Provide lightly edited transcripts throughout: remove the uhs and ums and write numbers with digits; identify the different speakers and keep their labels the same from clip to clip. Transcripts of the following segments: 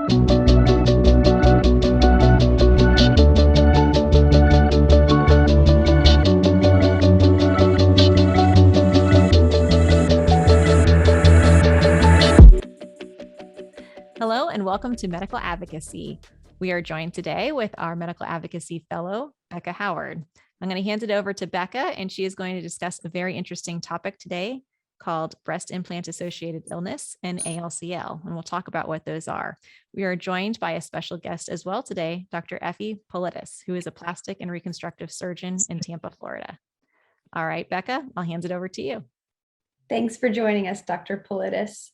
Speaker 1: Hello and welcome to Medical Advocacy. We are joined today with our Medical Advocacy Fellow, Becca Howard. I'm going to hand it over to Becca, and she is going to discuss a very interesting topic today called breast implant associated illness and ALCL, and we'll talk about what those are. We are joined by a special guest as well today, Dr. Effie Politis, who is a plastic and reconstructive surgeon in Tampa, Florida. All right, Becca, I'll hand it over to you.
Speaker 2: Thanks for joining us, Dr. Politis.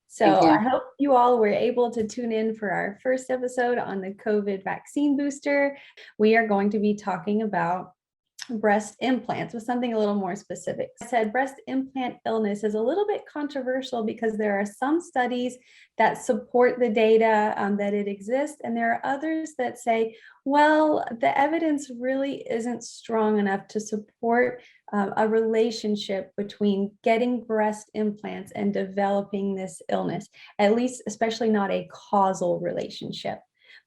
Speaker 2: So I hope you all were able to tune in for our first episode on the COVID vaccine booster. We are going to be talking about breast implants with something a little more specific. I said breast implant illness is a little bit controversial because there are some studies that support the data that it exists, and there are others that say, well, the evidence really isn't strong enough to support a relationship between getting breast implants and developing this illness, at least especially not a causal relationship.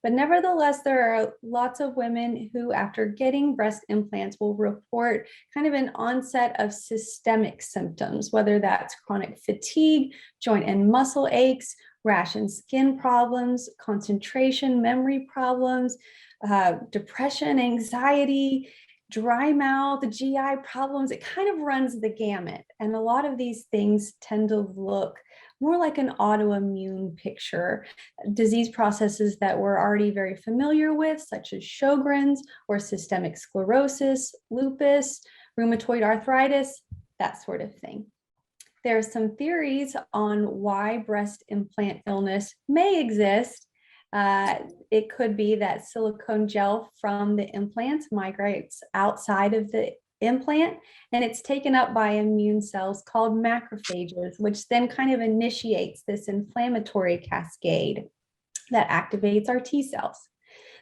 Speaker 2: But nevertheless, there are lots of women who, after getting breast implants, will report kind of an onset of systemic symptoms, whether that's chronic fatigue, joint and muscle aches, rash and skin problems, concentration, memory problems, depression, anxiety, dry mouth, GI problems. It kind of runs the gamut. And a lot of these things tend to look more like an autoimmune picture, disease processes that we're already very familiar with, such as Sjogren's or systemic sclerosis, lupus, rheumatoid arthritis, that sort of thing. There are some theories on why breast implant illness may exist. It could be that silicone gel from the implants migrates outside of the implant, and it's taken up by immune cells called macrophages, which then kind of initiates this inflammatory cascade that activates our T cells.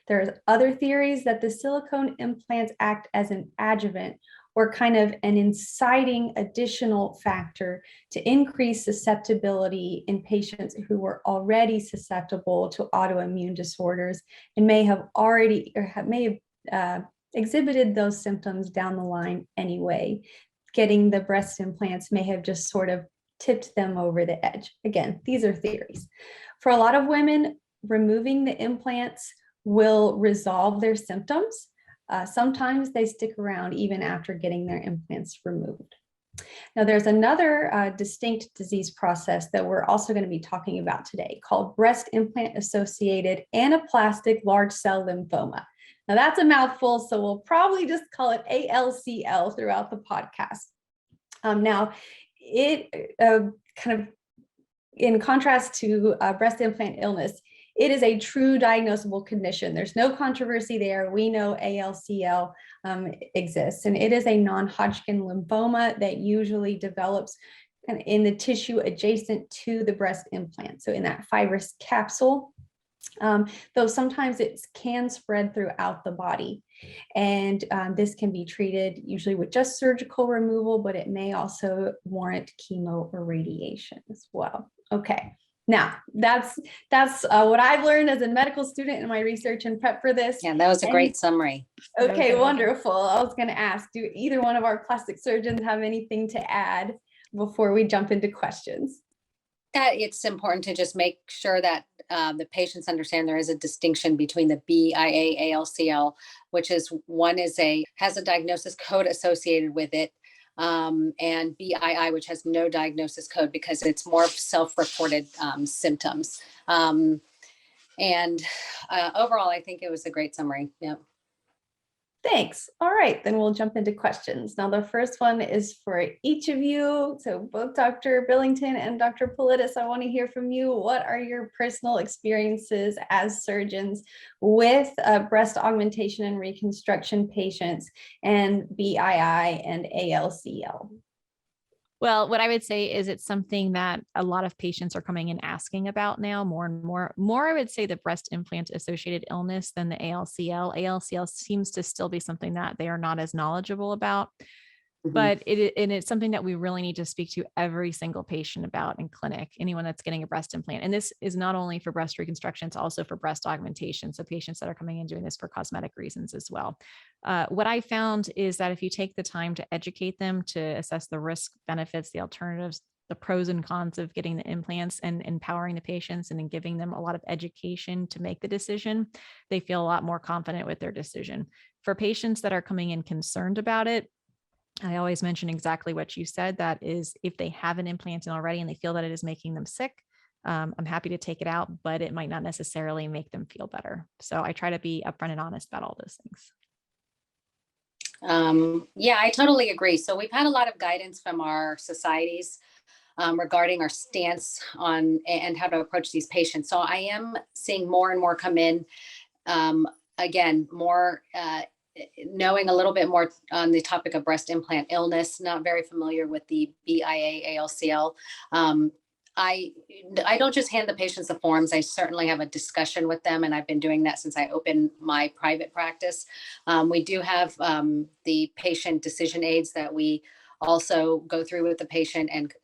Speaker 2: There's other theories that the silicone implants act as an adjuvant or kind of an inciting additional factor to increase susceptibility in patients who were already susceptible to autoimmune disorders and may have exhibited those symptoms down the line anyway. Getting the breast implants may have just sort of tipped them over the edge. Again, these are theories. For a lot of women, removing the implants will resolve their symptoms. Sometimes they stick around even after getting their implants removed. Now, there's another distinct disease process that we're also going to be talking about today called breast implant associated anaplastic large cell lymphoma. Now, that's a mouthful, so we'll probably just call it ALCL throughout the podcast. Now, it kind of, in contrast to breast implant illness, it is a true diagnosable condition. There's no controversy there. We know ALCL exists, and it is a non-Hodgkin lymphoma that usually develops in the tissue adjacent to the breast implant, so in that fibrous capsule. Though sometimes it can spread throughout the body. And this can be treated usually with just surgical removal, but it may also warrant chemo or radiation as well. Okay, now that's what I've learned as a medical student in my research and prep for this.
Speaker 3: Yeah, that was a great summary.
Speaker 2: Okay, wonderful. I was going to ask, do either one of our plastic surgeons have anything to add before we jump into questions?
Speaker 3: It's important to just make sure that the patients understand there is a distinction between the BIA ALCL, which is has a diagnosis code associated with it, and BII, which has no diagnosis code because it's more self-reported symptoms. And overall, I think it was a great summary. Yeah.
Speaker 2: Thanks. All right, then we'll jump into questions. Now, the first one is for each of you. So both Dr. Billington and Dr. Politis, I want to hear from you. What are your personal experiences as surgeons with breast augmentation and reconstruction patients and BII and ALCL?
Speaker 1: Well, what I would say is it's something that a lot of patients are coming in asking about now more and more. I would say the breast implant associated illness than the ALCL. ALCL seems to still be something that they are not as knowledgeable about. but it's something that we really need to speak to every single patient about in clinic, anyone that's getting a breast implant. And this is not only for breast reconstruction, it's also for breast augmentation. So patients that are coming in doing this for cosmetic reasons as well. What I found is that if you take the time to educate them, to assess the risk, benefits, the alternatives, the pros and cons of getting the implants, and empowering the patients and then giving them a lot of education to make the decision, they feel a lot more confident with their decision. For patients that are coming in concerned about it, I always mention exactly what you said. That is, if they have an implant in already and they feel that it is making them sick, I'm happy to take it out, but it might not necessarily make them feel better. So I try to be upfront and honest about all those things.
Speaker 3: Yeah, I totally agree. So we've had a lot of guidance from our societies regarding our stance on and how to approach these patients. So I am seeing more and more come in. Again, more knowing a little bit more on the topic of breast implant illness, not very familiar with the BIA ALCL. I don't just hand the patients the forms. I certainly have a discussion with them, and I've been doing that since I opened my private practice. We do have the patient decision aids that we also go through with the patient, and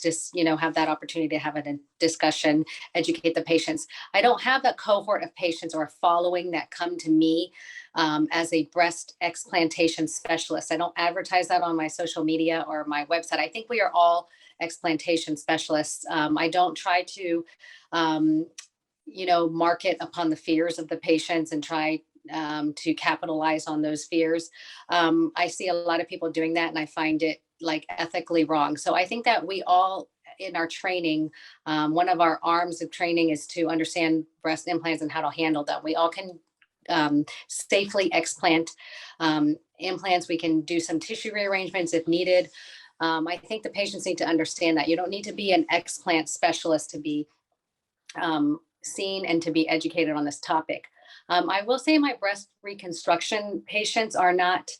Speaker 3: just have that opportunity to have a discussion, educate the patients. I don't have that cohort of patients or following that come to me as a breast explantation specialist. I don't advertise that on my social media or my website. I think we are all explantation specialists. I don't try to, market upon the fears of the patients and try to capitalize on those fears. I see a lot of people doing that, and I find it like ethically wrong. So I think that we all, in our training, one of our arms of training is to understand breast implants and how to handle them. We all can safely explant implants. We can do some tissue rearrangements if needed. I think the patients need to understand that you don't need to be an explant specialist to be seen and to be educated on this topic. I will say my breast reconstruction patients are not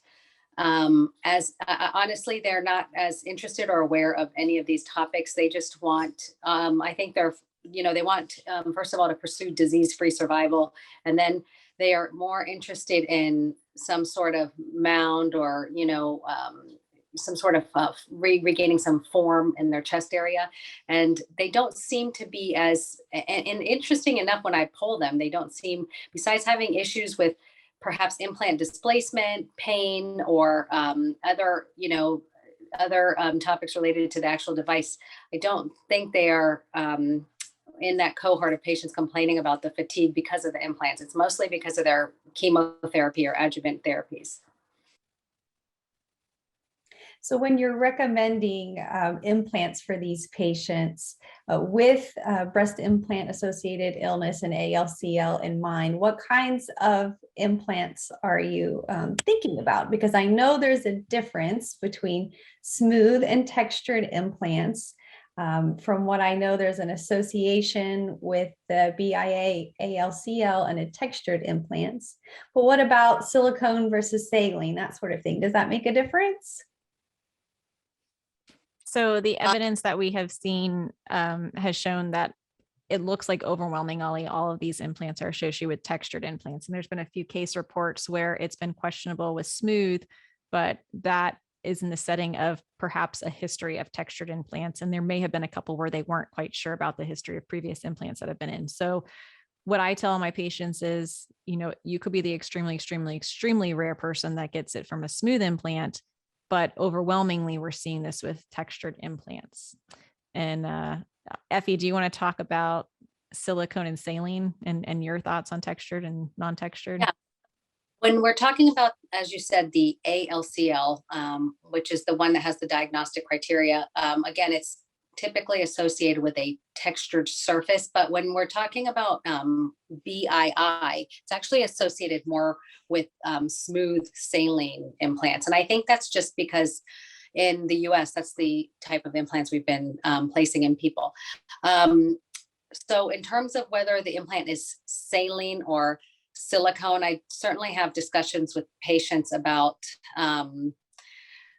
Speaker 3: as honestly, they're not as interested or aware of any of these topics. They just want, I think they want, first of all, to pursue disease-free survival. And then they are more interested in some sort of mound or, some sort of regaining some form in their chest area. And they don't seem to be as, and interesting enough, when I poll them, they don't seem, besides having issues with perhaps implant displacement, pain, or other topics related to the actual device, I don't think they are in that cohort of patients complaining about the fatigue because of the implants. It's mostly because of their chemotherapy or adjuvant therapies.
Speaker 2: So when you're recommending implants for these patients with breast implant associated illness and ALCL in mind, what kinds of implants are you thinking about? Because I know there's a difference between smooth and textured implants. From what I know, there's an association with the BIA ALCL and a textured implants. But what about silicone versus saline, that sort of thing? Does that make a difference?
Speaker 1: So the evidence that we have seen has shown that it looks like overwhelmingly all of these implants are associated with textured implants. And there's been a few case reports where it's been questionable with smooth, but that is in the setting of perhaps a history of textured implants. And there may have been a couple where they weren't quite sure about the history of previous implants that have been in. So what I tell my patients is, you could be the extremely, extremely, extremely rare person that gets it from a smooth implant, but overwhelmingly we're seeing this with textured implants. And Effie, do you want to talk about silicone and saline and your thoughts on textured and non-textured?
Speaker 3: Yeah. When we're talking about, as you said, the ALCL, which is the one that has the diagnostic criteria, again, it's typically associated with a textured surface. But when we're talking about BII, it's actually associated more with smooth saline implants. And I think that's just because in the US, that's the type of implants we've been placing in people. So in terms of whether the implant is saline or silicone, I certainly have discussions with patients about,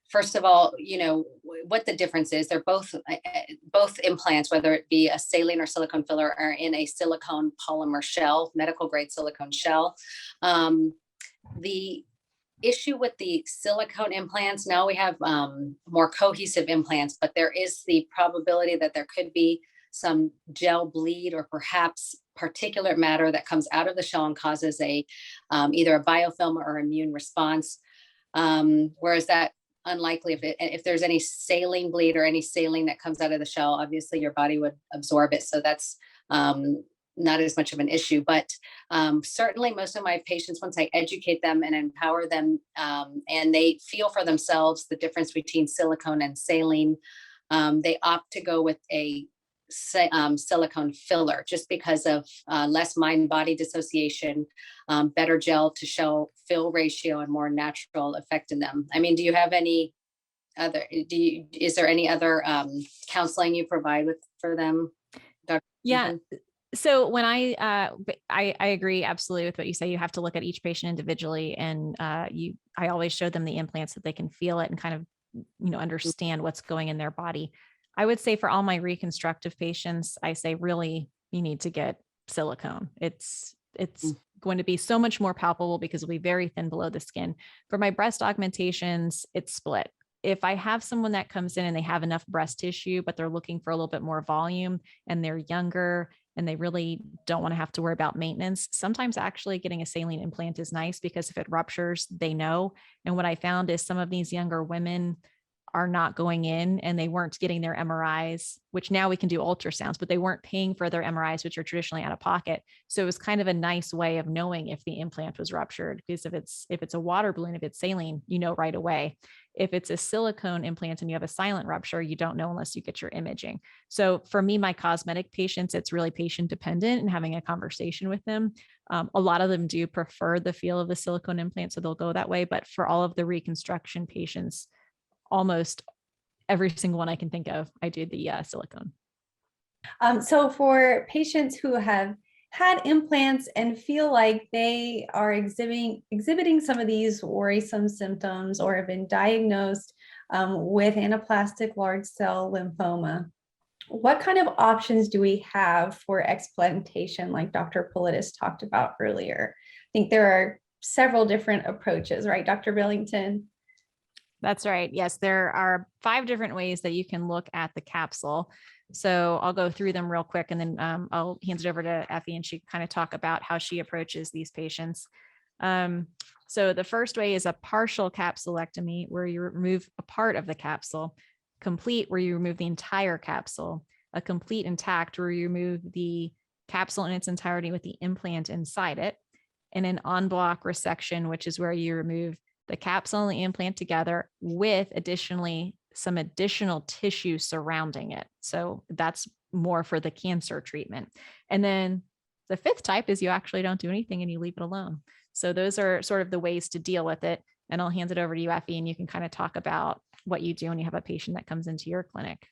Speaker 3: first of all, what the difference is. They're both implants, whether it be a saline or silicone filler, are in a silicone polymer shell, medical grade silicone shell. The issue with the silicone implants. Now we have more cohesive implants, but there is the probability that there could be some gel bleed or perhaps particulate matter that comes out of the shell and causes a either a biofilm or immune response. Whereas that unlikely, if there's any saline bleed or any saline that comes out of the shell, obviously your body would absorb it. So that's not as much of an issue. But certainly most of my patients, once I educate them and empower them, and they feel for themselves the difference between silicone and saline, they opt to go with a silicone filler just because of less mind-body dissociation, better gel to shell fill ratio, and more natural effect in them. I mean, do you have any other, is there any other counseling you provide for them, Dr.
Speaker 1: Yeah.
Speaker 3: Billington?
Speaker 1: So when I agree absolutely with what you say. You have to look at each patient individually, and I always show them the implants so they can feel it and kind of, understand what's going in their body. I would say for all my reconstructive patients, I say really you need to get silicone. It's going to be so much more palpable because it'll be very thin below the skin. For my breast augmentations, it's split. If I have someone that comes in and they have enough breast tissue, but they're looking for a little bit more volume and they're younger and they really don't want to have to worry about maintenance, sometimes actually getting a saline implant is nice because if it ruptures, they know. And what I found is some of these younger women are not going in and they weren't getting their MRIs, which now we can do ultrasounds, but they weren't paying for their MRIs, which are traditionally out of pocket. So it was kind of a nice way of knowing if the implant was ruptured, because if it's a water balloon, if it's saline, right away. If it's a silicone implant and you have a silent rupture, you don't know unless you get your imaging. So for me, my cosmetic patients, it's really patient dependent and having a conversation with them. A lot of them do prefer the feel of the silicone implant, so they'll go that way. But for all of the reconstruction patients, almost every single one I can think of, I do the silicone.
Speaker 2: So for patients who have had implants and feel like they are exhibiting some of these worrisome symptoms or have been diagnosed with anaplastic large cell lymphoma, what kind of options do we have for explantation like Dr. Politis talked about earlier? I think there are several different approaches, right, Dr. Billington?
Speaker 1: That's right. Yes, there are 5 different ways that you can look at the capsule. So I'll go through them real quick, and then I'll hand it over to Effie, and she kind of talk about how she approaches these patients. So the first way is a partial capsulectomy, where you remove a part of the capsule. Complete, where you remove the entire capsule. A complete intact, where you remove the capsule in its entirety with the implant inside it. And an en bloc resection, which is where you remove the capsule and the implant together with additionally some additional tissue surrounding it. So that's more for the cancer treatment. And then the 5th type is you actually don't do anything and you leave it alone. So those are sort of the ways to deal with it. And I'll hand it over to you, Effie, and you can kind of talk about what you do when you have a patient that comes into your clinic.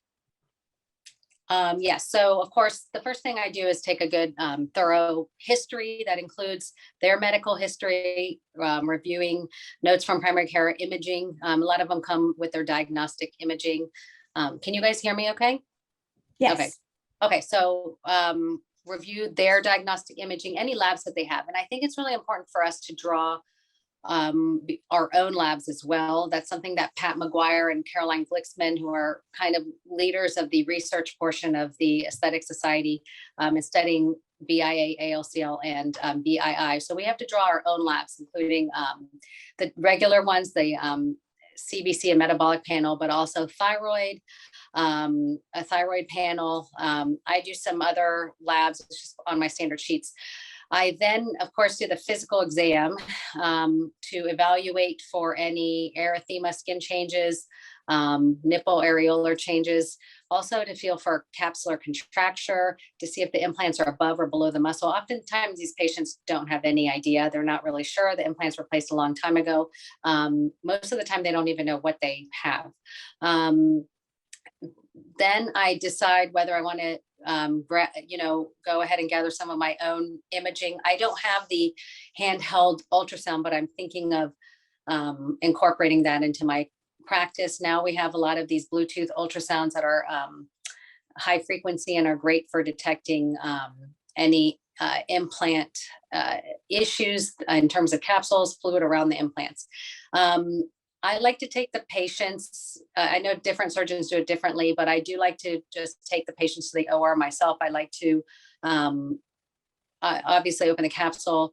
Speaker 3: Yes. So of course, the first thing I do is take a good thorough history that includes their medical history, reviewing notes from primary care imaging. A lot of them come with their diagnostic imaging. Can you guys hear me okay?
Speaker 2: Yes.
Speaker 3: Okay. So review their diagnostic imaging, any labs that they have. And I think it's really important for us to draw our own labs as well. That's something that Pat McGuire and Caroline Glixman, who are kind of leaders of the research portion of the Aesthetic Society, is studying BIA, ALCL, and BII. So we have to draw our own labs, including the regular ones, the CBC and metabolic panel, but also thyroid, a thyroid panel. I do some other labs, it's just on my standard sheets. I then, of course, do the physical exam to evaluate for any erythema, skin changes, nipple areolar changes, also to feel for capsular contracture, to see if the implants are above or below the muscle. Oftentimes, these patients don't have any idea. They're not really sure. The implants were placed a long time ago. Most of the time, they don't even know what they have. Then I decide whether I want to go ahead and gather some of my own imaging. I don't have the handheld ultrasound, but I'm thinking of incorporating that into my practice. Now we have a lot of these Bluetooth ultrasounds that are high frequency and are great for detecting any implant issues in terms of capsules, fluid around the implants. I like to take the patients, I know different surgeons do it differently, but I do like to just take the patients to the OR myself. I like to obviously open the capsule.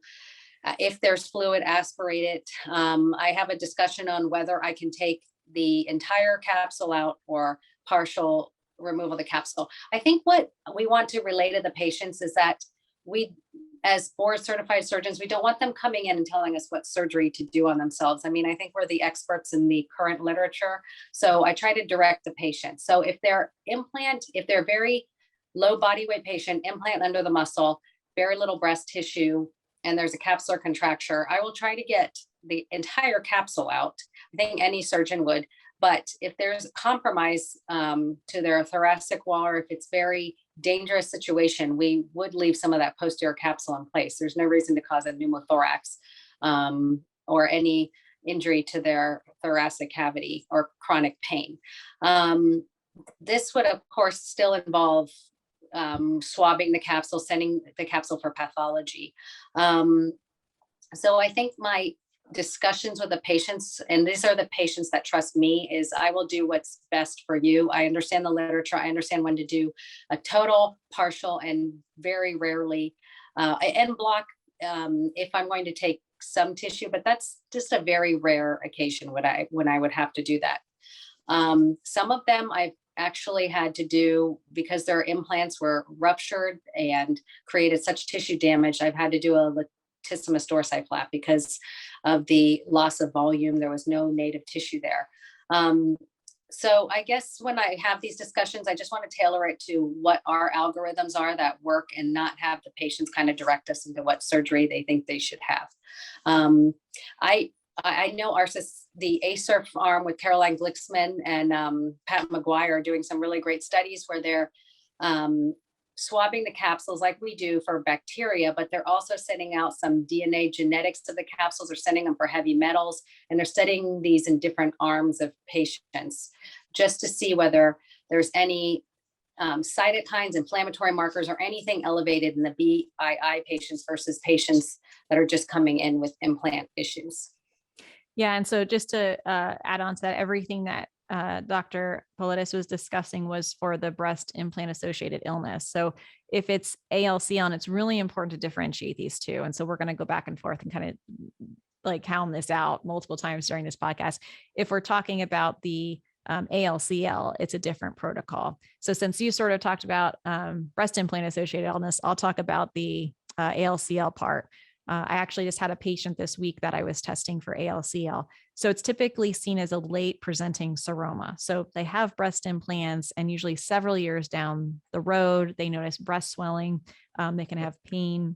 Speaker 3: If there's fluid, aspirate it. I have a discussion on whether I can take the entire capsule out or partial removal of the capsule. I think what we want to relay to the patients is that we, as board certified surgeons, we don't want them coming in and telling us what surgery to do on themselves. I mean, I think we're the experts in the current literature. So I try to direct the patient. So if if they're very low body weight patient, implant under the muscle, very little breast tissue, and there's a capsular contracture, I will try to get the entire capsule out. I think any surgeon would. But if there's a compromise to their thoracic wall, or if it's very dangerous situation, we would leave some of that posterior capsule in place. There's no reason to cause a pneumothorax or any injury to their thoracic cavity or chronic pain. This would, of course, still involve swabbing the capsule, sending the capsule for pathology. So I think my discussions with the patients, and these are the patients that trust me, is I will do what's best for you. I understand the literature. I understand when to do a total, partial, and very rarely en bloc if I'm going to take some tissue, but that's just a very rare occasion when I would have to do that. Some of them I've actually had to do because their implants were ruptured and created such tissue damage. I've had to do a latissimus dorsi flap because of the loss of volume. There was no native tissue there. So I guess when I have these discussions, I just want to tailor it to what our algorithms are that work and not have the patients kind of direct us into what surgery they think they should have. I know the ASERF arm with Caroline Glixman and Pat McGuire are doing some really great studies where they're swabbing the capsules like we do for bacteria, but they're also sending out some DNA genetics to the capsules. They're sending them for heavy metals, and they're studying these in different arms of patients just to see whether there's any cytokines, inflammatory markers, or anything elevated in the BII patients versus patients that are just coming in with implant issues.
Speaker 1: Yeah. And so just to add on to that, everything that Dr. Politis was discussing was for the breast implant associated illness. So if it's ALCL, and it's really important to differentiate these two. And so we're going to go back and forth and kind of like count this out multiple times during this podcast. If we're talking about the ALCL, it's a different protocol. So since you sort of talked about breast implant associated illness, I'll talk about the ALCL part. I actually just had a patient this week that I was testing for ALCL. So it's typically seen as a late presenting seroma. So they have breast implants, and usually several years down the road, they notice breast swelling. They can have pain.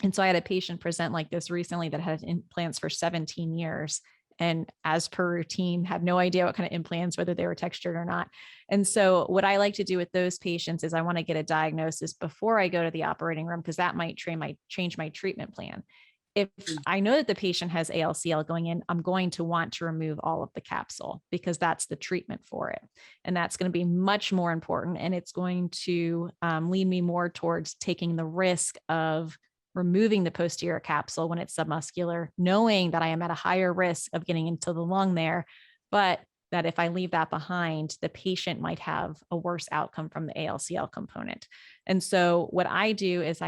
Speaker 1: And so I had a patient present like this recently that had implants for 17 years. And as per routine, had no idea what kind of implants, whether they were textured or not. And so what I like to do with those patients is I want to get a diagnosis before I go to the operating room, because that might change my treatment plan. If I know that the patient has ALCL going in, I'm going to want to remove all of the capsule because that's the treatment for it. And that's going to be much more important. And it's going to lead me more towards taking the risk of removing the posterior capsule when it's submuscular, knowing that I am at a higher risk of getting into the lung there, but that if I leave that behind, the patient might have a worse outcome from the ALCL component. And so what I do is if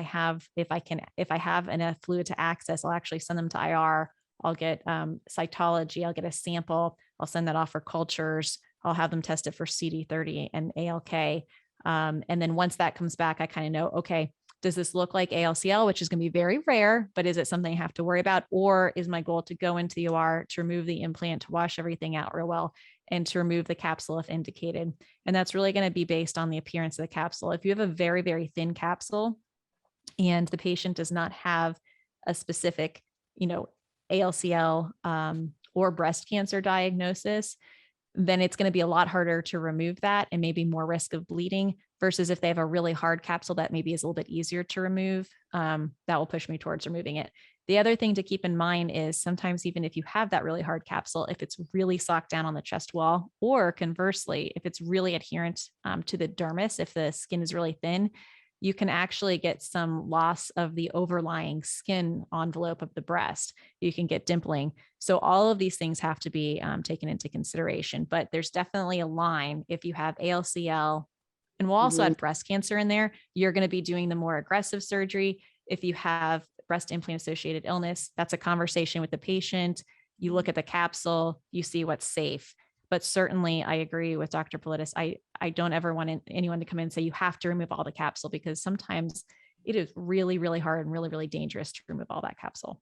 Speaker 1: I have enough fluid to access, I'll actually send them to IR. I'll get cytology. I'll get a sample. I'll send that off for cultures. I'll have them tested for CD30 and ALK. And then once that comes back, I kind of know, okay, does this look like ALCL, which is going to be very rare, but is it something I have to worry about? Or is my goal to go into the OR to remove the implant, to wash everything out real well, and to remove the capsule if indicated? And that's really going to be based on the appearance of the capsule. If you have a very, very thin capsule and the patient does not have a specific, ALCL or breast cancer diagnosis, then it's going to be a lot harder to remove that and maybe more risk of bleeding, versus if they have a really hard capsule that maybe is a little bit easier to remove, that will push me towards removing it. The other thing to keep in mind is sometimes even if you have that really hard capsule, if it's really socked down on the chest wall, or conversely, if it's really adherent to the dermis, if the skin is really thin, you can actually get some loss of the overlying skin envelope of the breast. You can get dimpling. So all of these things have to be taken into consideration, but there's definitely a line. If you have ALCL, and we'll also
Speaker 3: Mhm.
Speaker 1: add breast cancer in there, you're going to be doing the more aggressive surgery. If you have breast implant associated illness, that's a conversation with the patient. You look at the capsule, you see what's safe. But certainly I agree with Dr. Politis. I don't ever want anyone to come in and say you have to remove all the capsule, because sometimes it is really, really hard and really, really dangerous to remove all that capsule.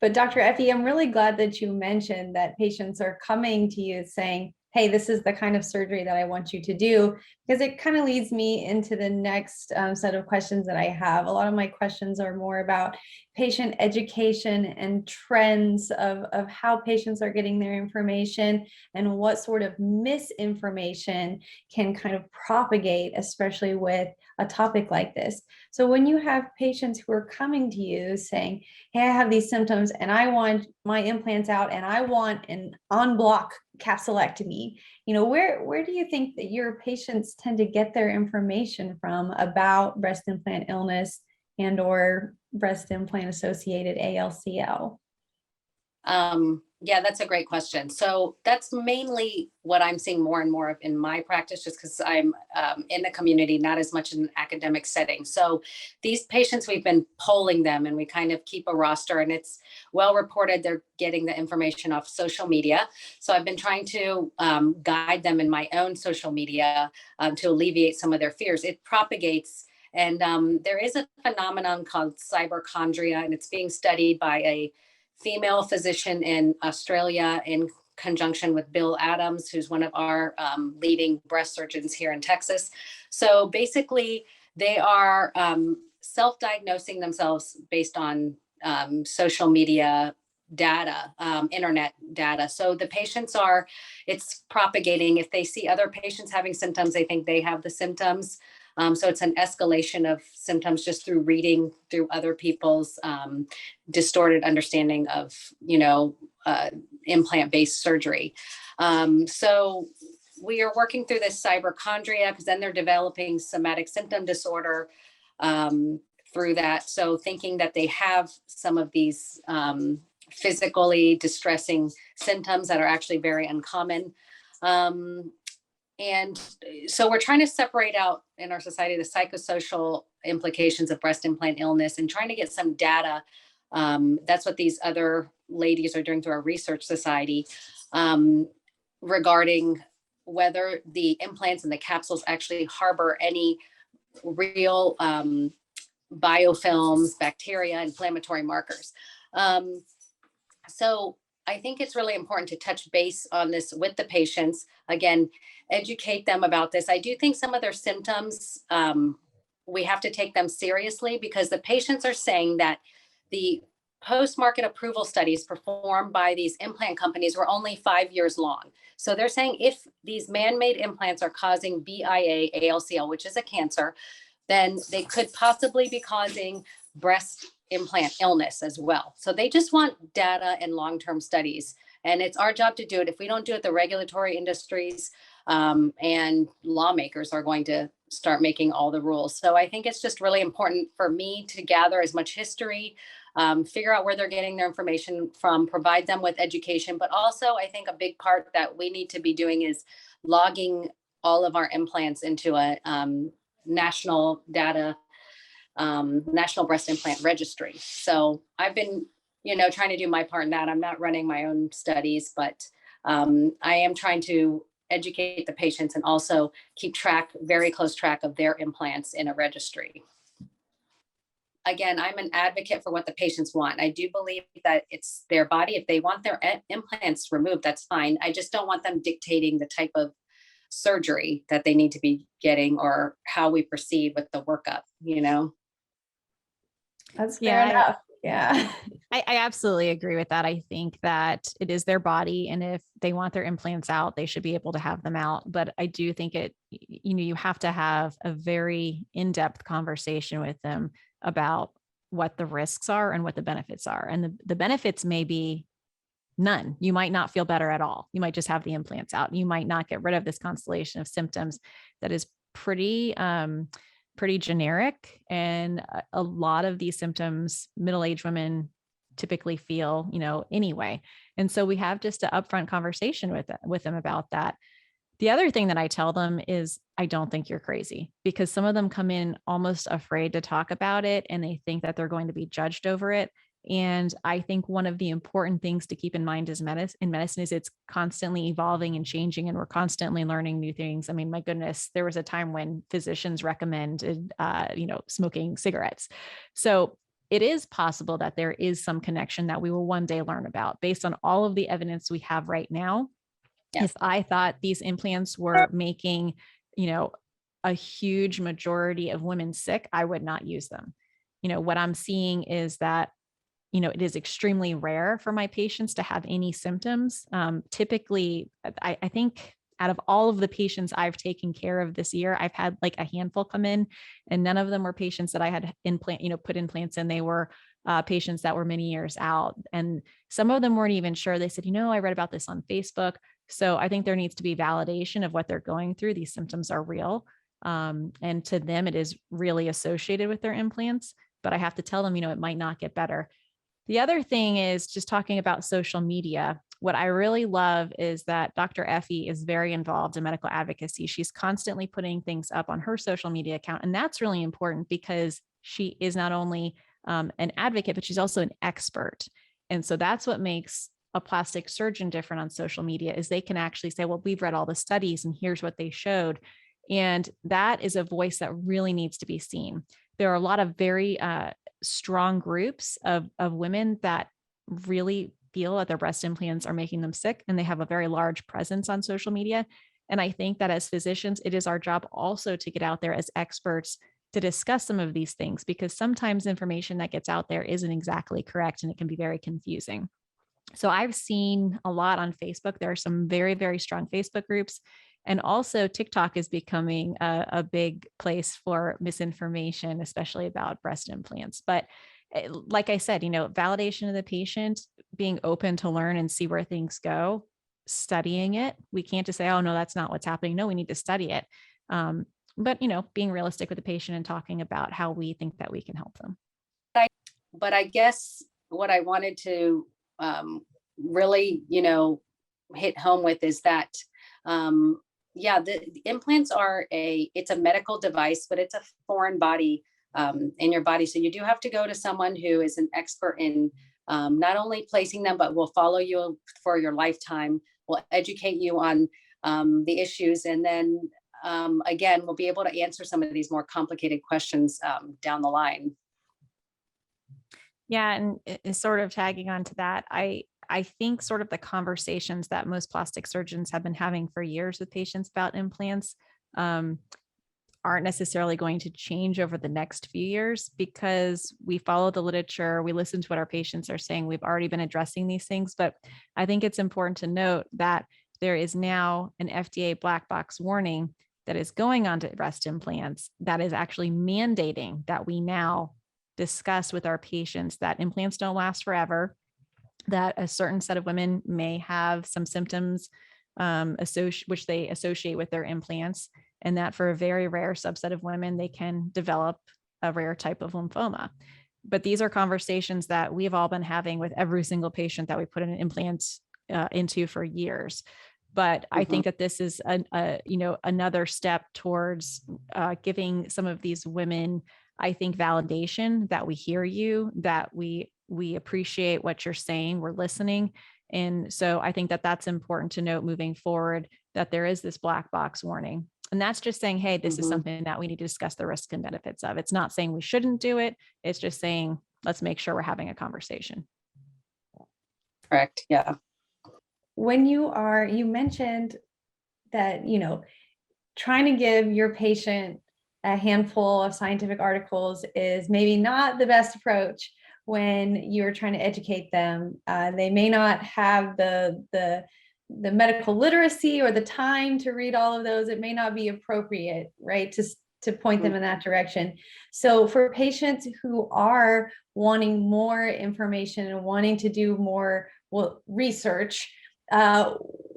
Speaker 2: But Dr. Effie, I'm really glad that you mentioned that patients are coming to you saying, hey, this is the kind of surgery that I want you to do, because it kind of leads me into the next set of questions that I have. A lot of my questions are more about patient education and trends of how patients are getting their information and what sort of misinformation can kind of propagate, especially with a topic like this. So when you have patients who are coming to you saying, hey, I have these symptoms and I want my implants out and I want an en-bloc capsulectomy, where do you think that your patients tend to get their information from about breast implant illness and or breast implant associated ALCL?
Speaker 3: Yeah, that's a great question. So that's mainly what I'm seeing more and more of in my practice, just because I'm in the community, not as much in an academic setting. So these patients, we've been polling them and we kind of keep a roster, and it's well reported they're getting the information off social media. So I've been trying to guide them in my own social media to alleviate some of their fears. It propagates. And there is a phenomenon called cyberchondria, and it's being studied by a female physician in Australia in conjunction with Bill Adams, who's one of our leading breast surgeons here in Texas. So basically, they are self-diagnosing themselves based on social media data, internet data. So the patients it's propagating. If they see other patients having symptoms, they think they have the symptoms. So it's an escalation of symptoms just through reading through other people's distorted understanding of, implant-based surgery. So we are working through this cyberchondria, because then they're developing somatic symptom disorder through that. So thinking that they have some of these physically distressing symptoms that are actually very uncommon. And so we're trying to separate out in our society the psychosocial implications of breast implant illness and trying to get some data. That's what these other ladies are doing through our research society regarding whether the implants and the capsules actually harbor any real biofilms, bacteria, inflammatory markers. So I think it's really important to touch base on this with the patients. Again, educate them about this. I do think some of their symptoms, we have to take them seriously, because the patients are saying that the post-market approval studies performed by these implant companies were only 5 years long. So they're saying if these man-made implants are causing BIA ALCL, which is a cancer, then they could possibly be causing breast implant illness as well. So they just want data and long-term studies. And it's our job to do it. If we don't do it, the regulatory industries and lawmakers are going to start making all the rules. So I think it's just really important for me to gather as much history, figure out where they're getting their information from, provide them with education. But also, I think a big part that we need to be doing is logging all of our implants into a national data, national breast implant registry. So I've been, trying to do my part in that. I'm not running my own studies, but I am trying to educate the patients and also keep very close track of their implants in a registry. Again, I'm an advocate for what the patients want. I do believe that it's their body. If they want their implants removed, that's fine. I just don't want them dictating the type of surgery that they need to be getting or how we proceed with the workup.
Speaker 2: That's fair enough. Yeah.
Speaker 1: I absolutely agree with that. I think that it is their body, and if they want their implants out, they should be able to have them out. But I do think you have to have a very in-depth conversation with them about what the risks are and what the benefits are. And the benefits may be none. You might not feel better at all. You might just have the implants out. You might not get rid of this constellation of symptoms that is pretty pretty generic. And a lot of these symptoms, middle-aged women typically feel, anyway. And so we have just an upfront conversation with them about that. The other thing that I tell them is, I don't think you're crazy, because some of them come in almost afraid to talk about it and they think that they're going to be judged over it. And I think one of the important things to keep in mind in medicine is it's constantly evolving and changing, and we're constantly learning new things. I mean, my goodness, there was a time when physicians recommended, smoking cigarettes. So it is possible that there is some connection that we will one day learn about based on all of the evidence we have right now. Yes. If I thought these implants were making, a huge majority of women sick, I would not use them. What I'm seeing is that, it is extremely rare for my patients to have any symptoms. Typically, I think out of all of the patients I've taken care of this year, I've had like a handful come in, and none of them were patients that I had put implants in. They were patients that were many years out. And some of them weren't even sure. They said, I read about this on Facebook. So I think there needs to be validation of what they're going through. These symptoms are real. And to them, it is really associated with their implants. But I have to tell them, it might not get better. The other thing is just talking about social media. What I really love is that Dr. Effie is very involved in medical advocacy. She's constantly putting things up on her social media account. And that's really important because she is not only an advocate, but she's also an expert. And so that's what makes a plastic surgeon different on social media, is they can actually say, well, we've read all the studies and here's what they showed. And that is a voice that really needs to be seen. There are a lot of very strong groups of women that really feel that their breast implants are making them sick, and they have a very large presence on social media. And I think that as physicians, it is our job also to get out there as experts to discuss some of these things, because sometimes information that gets out there isn't exactly correct and it can be very confusing. So I've seen a lot on Facebook. There are some very, very strong Facebook groups. And also TikTok is becoming a big place for misinformation, especially about breast implants. But like I said, validation of the patient, being open to learn and see where things go, studying it. We can't just say, oh, no, that's not what's happening. No, we need to study it. But, being realistic with the patient and talking about how we think that we can help them.
Speaker 3: But I guess what I wanted to really, hit home with is that, the implants are it's a medical device, but it's a foreign body in your body. So you do have to go to someone who is an expert in not only placing them, but will follow you for your lifetime, will educate you on the issues. And then again, we'll be able to answer some of these more complicated questions down the line.
Speaker 1: Yeah. And sort of tagging on to that, I think sort of the conversations that most plastic surgeons have been having for years with patients about implants aren't necessarily going to change over the next few years, because we follow the literature, we listen to what our patients are saying. We've already been addressing these things, but I think it's important to note that there is now an FDA black box warning that is going on to breast implants that is actually mandating that we now discuss with our patients that implants don't last forever, that a certain set of women may have some symptoms which they associate with their implants, and that for a very rare subset of women, they can develop a rare type of lymphoma. But these are conversations that we've all been having with every single patient that we put an implant into for years. But I think that this is another step towards giving some of these women, I think, validation that we hear you, that we appreciate what you're saying, we're listening. And so I think that that's important to note moving forward, that there is this black box warning. And that's just saying, hey, this is something that we need to discuss the risks and benefits of. It's not saying we shouldn't do it. It's just saying, let's make sure we're having a conversation.
Speaker 3: Correct. Yeah.
Speaker 2: When you mentioned that, trying to give your patient a handful of scientific articles is maybe not the best approach when you're trying to educate them. They may not have the medical literacy or the time to read all of those. It may not be appropriate, right, to point them in that direction. So for patients who are wanting more information and wanting to do more research,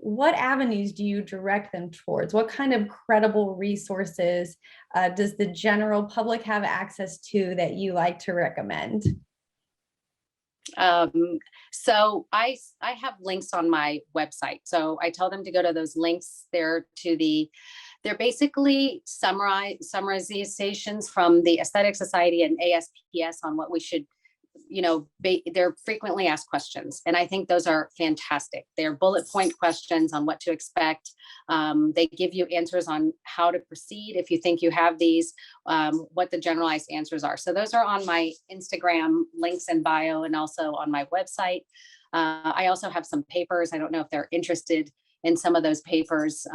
Speaker 2: what avenues do you direct them towards? What kind of credible resources does the general public have access to that you like to recommend?
Speaker 3: So I have links on my website. So I tell them to go to those links there they're basically summarizations from the Aesthetic Society and ASPS on what we should, they're frequently asked questions. And I think those are fantastic. They're bullet point questions on what to expect. They give you answers on how to proceed if you think you have these, what the generalized answers are. So those are on my Instagram links and bio, and also on my website. I also have some papers. I don't know if they're interested in some of those papers.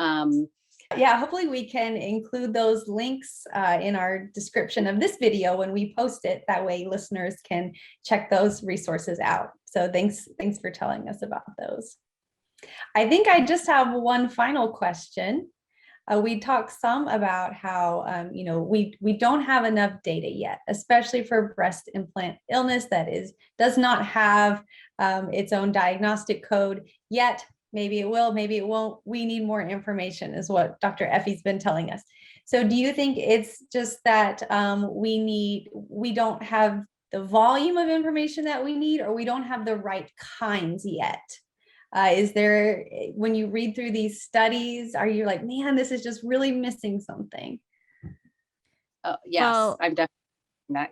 Speaker 2: Yeah, hopefully we can include those links in our description of this video when we post it. That way listeners can check those resources out. So thanks for telling us about those. I think I just have one final question. We talked some about how we don't have enough data yet, especially for breast implant illness that does not have its own diagnostic code yet. Maybe it will, maybe it won't. We need more information, is what Dr. Effie's been telling us. So do you think it's just that we don't have the volume of information that we need, or we don't have the right kinds yet? Is there, when you read through these studies, are you like, man, this is just really missing something?
Speaker 3: Yes,
Speaker 1: Well,
Speaker 3: I'm definitely not.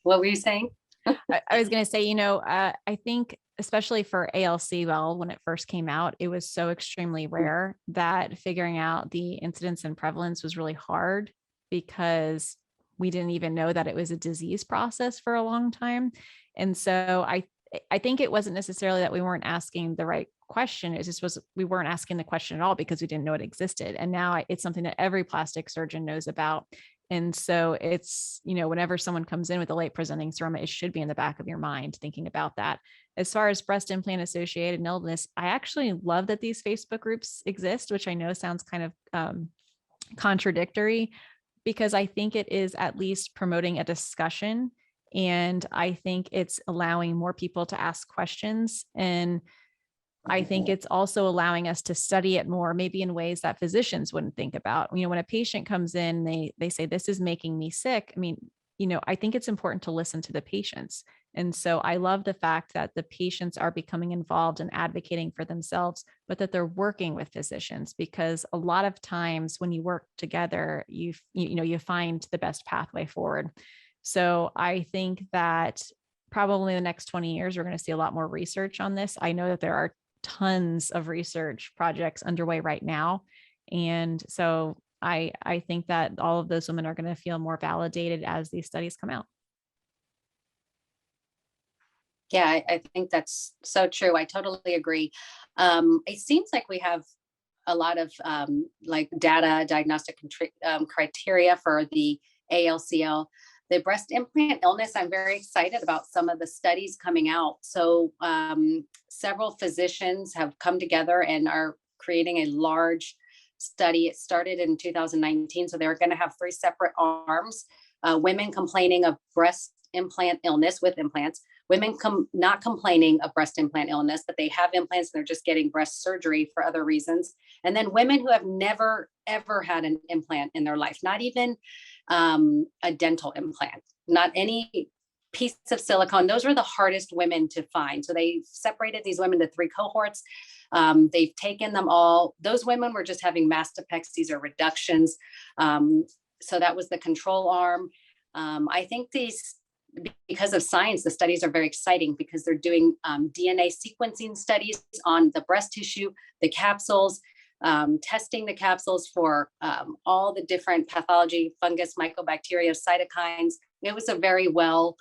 Speaker 3: What were you saying?
Speaker 1: I was going to say, I think especially for ALCL, when it first came out, it was so extremely rare that figuring out the incidence and prevalence was really hard, because we didn't even know that it was a disease process for a long time. And so I think it wasn't necessarily that we weren't asking the right question. It just was, we weren't asking the question at all because we didn't know it existed. And now it's something that every plastic surgeon knows about. And so it's, whenever someone comes in with a late presenting seroma, it should be in the back of your mind thinking about that. As far as breast implant associated illness, I actually love that these Facebook groups exist, which I know sounds kind of contradictory, because I think it is at least promoting a discussion. And I think it's allowing more people to ask questions. And I think it's also allowing us to study it more, maybe in ways that physicians wouldn't think about. When a patient comes in, they say, this is making me sick. I mean, I think it's important to listen to the patients. And so I love the fact that the patients are becoming involved and advocating for themselves, but that they're working with physicians, because a lot of times when you work together, you find the best pathway forward. So I think that probably in the next 20 years, we're going to see a lot more research on this. I know that there are tons of research projects underway right now. And so I think that all of those women are going to feel more validated as these studies come out.
Speaker 3: Yeah, I think that's so true. I totally agree. It seems like we have a lot of diagnostic criteria for the ALCL. The breast implant illness, I'm very excited about some of the studies coming out. So several physicians have come together and are creating a large study. It started in 2019. So they're going to have 3 separate arms: women complaining of breast implant illness with implants, women not complaining of breast implant illness, but they have implants and they're just getting breast surgery for other reasons. And then women who have never, ever had an implant in their life, not even a dental implant, not any piece of silicone. Those were the hardest women to find. So they separated these women to 3 cohorts. They've taken them all. Those women were just having mastopexies or reductions. So that was the control arm. I think because of science, the studies are very exciting because they're doing DNA sequencing studies on the breast tissue, the capsules, testing the capsules for all the different pathology, fungus, mycobacteria, cytokines. It was a very well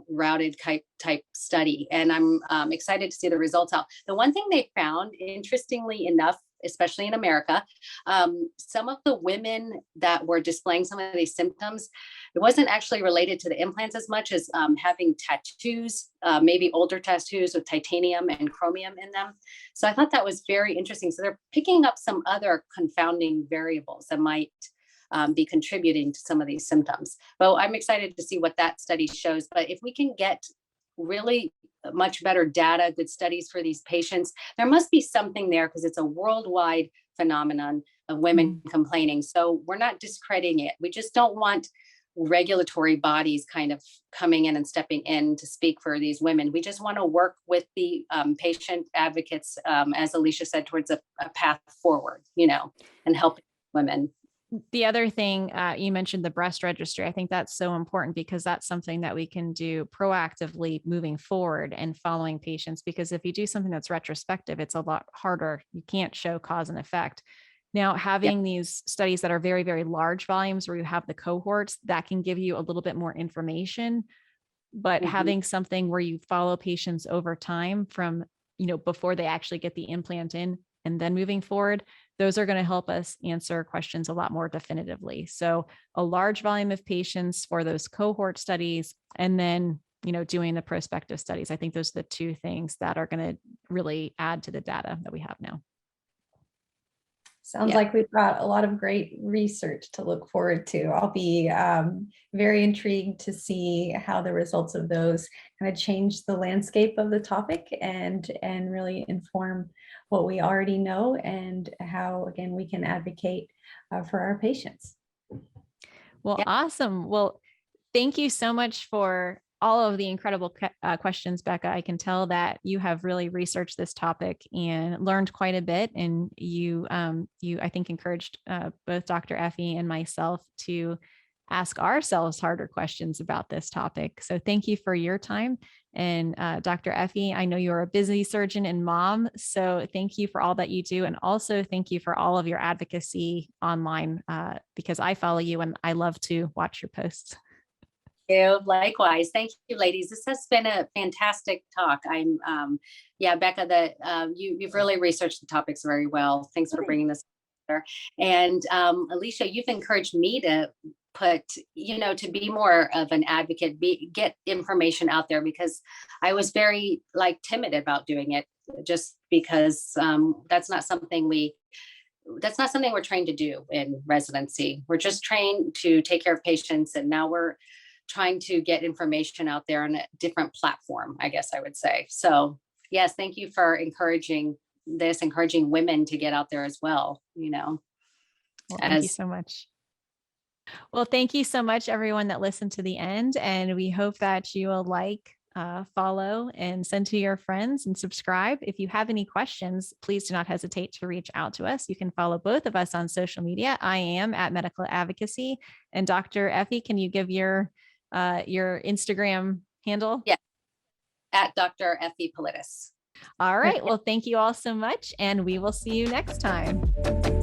Speaker 3: routed type study, and I'm excited to see the results out. The one thing they found, interestingly enough, especially in America, some of the women that were displaying some of these symptoms, it wasn't actually related to the implants as much as having tattoos, maybe older tattoos with titanium and chromium in them. So I thought that was very interesting. So they're picking up some other confounding variables that might be contributing to some of these symptoms. But I'm excited to see what that study shows. But if we can get really much better data, good studies for these patients. There must be something there because it's a worldwide phenomenon of women complaining. So we're not discrediting it. We just don't want regulatory bodies kind of coming in and stepping in to speak for these women. We just want to work with the patient advocates, as Alicia said, towards a path forward, and help women.
Speaker 1: The other thing, you mentioned the breast registry. I think that's so important because that's something that we can do proactively moving forward and following patients. Because if you do something that's retrospective, it's a lot harder. You can't show cause and effect. Now, having these studies that are very, very large volumes where you have the cohorts, that can give you a little bit more information. But having something where you follow patients over time from, before they actually get the implant in and then moving forward, those are going to help us answer questions a lot more definitively. So a large volume of patients for those cohort studies, and then, doing the prospective studies. I think those are the two things that are going to really add to the data that we have now.
Speaker 2: Sounds like we've got a lot of great research to look forward to. I'll be very intrigued to see how the results of those kind of change the landscape of the topic and really inform what we already know and how, again, we can advocate for our patients.
Speaker 1: Well, awesome. Well, thank you so much for all of the incredible questions, Becca. I can tell that you have really researched this topic and learned quite a bit. And you, I think, encouraged both Dr. Effie and myself to ask ourselves harder questions about this topic. So thank you for your time. And Dr. Effie, I know you're a busy surgeon and mom, so thank you for all that you do. And also thank you for all of your advocacy online, because I follow you and I love to watch your posts.
Speaker 3: Likewise. Thank you, ladies. This has been a fantastic talk. Becca, that you've really researched the topics very well. Thanks for bringing this together. And Alicia, you've encouraged me to to be more of an advocate, get information out there, because I was very timid about doing it, just because that's not something we're trained to do in residency. We're just trained to take care of patients, and now we're trying to get information out there on a different platform, I guess I would say. So yes, thank you for encouraging women to get out there as well,
Speaker 1: Well, thank you so much. Well, thank you so much, everyone that listened to the end. And we hope that you will follow and send to your friends and subscribe. If you have any questions, please do not hesitate to reach out to us. You can follow both of us on social media. I am at Medical Advocacy. And Dr. Effie, can you give your Instagram handle?
Speaker 3: Yeah, at Dr. Effie Politis.
Speaker 1: All right. Well, thank you all so much, and we will see you next time.